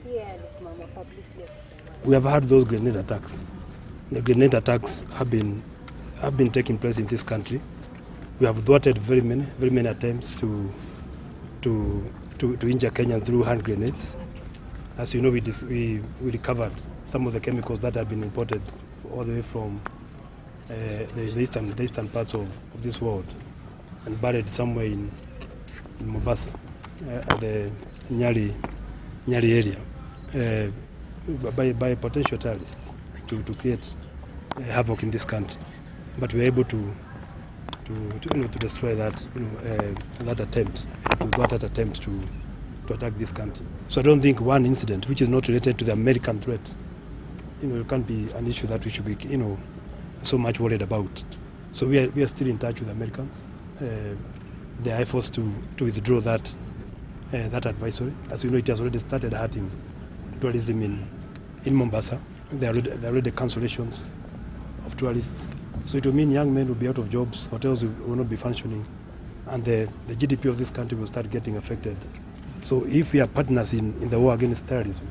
We have had those grenade attacks. The grenade attacks have been taking place in this country. We have thwarted very many attempts to injure Kenyans through hand grenades. As you know, we recovered some of the chemicals that have been imported all the way from the eastern parts of this world and buried somewhere in Mombasa, at the Nyali area, by potential terrorists to create havoc in this country. But we were able to destroy that attempt to attack this country. So I don't think one incident which is not related to the American threat, it can't be an issue that we should be so much worried about. So we are still in touch with Americans. They are forced to withdraw that advisory. As you know, it has already started hurting tourism in Mombasa. There are already cancellations of tourists. So it will mean young men will be out of jobs, hotels will not be functioning, and the GDP of this country will start getting affected. So if we are partners in the war against terrorism,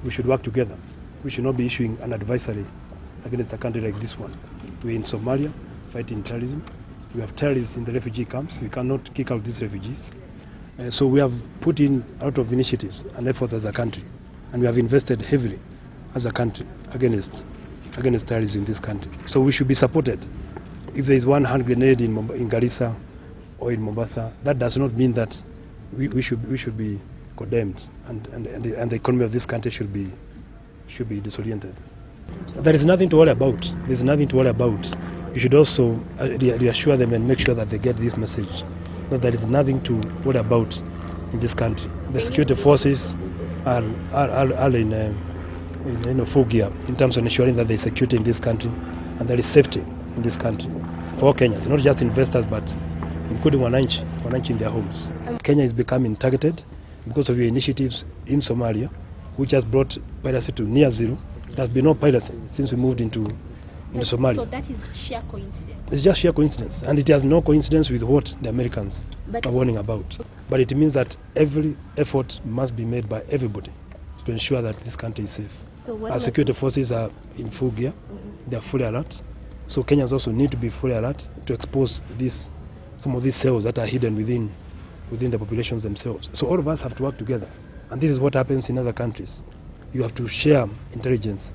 we should work together. We should not be issuing an advisory against a country like this one. We're in Somalia fighting terrorism. We have terrorists in the refugee camps. We cannot kick out these refugees. So we have put in a lot of initiatives and efforts as a country, and we have invested heavily as a country against terrorism in this country. So we should be supported. If there is one hand grenade in Garissa or in Mombasa, that does not mean that we should be condemned, and the economy of this country should be disoriented. There is nothing to worry about. There is nothing to worry about. You should also reassure them and make sure that they get this message, that there is nothing to worry about in this country. The security forces are in full gear in terms of ensuring that there is security in this country and there is safety in this country for all Kenyans, not just investors, but including wananchi in their homes. Kenya is becoming targeted because of your initiatives in Somalia, which has brought piracy to near zero. There has been no piracy since we moved into Somalia. So that is sheer coincidence? It's just sheer coincidence, and it has no coincidence with what the Americans are warning about. But it means that every effort must be made by everybody to ensure that this country is safe. So our security forces are in full gear. They are fully alert. So Kenyans also need to be fully alert to expose some of these cells that are hidden within the populations themselves. So all of us have to work together. And this is what happens in other countries. You have to share intelligence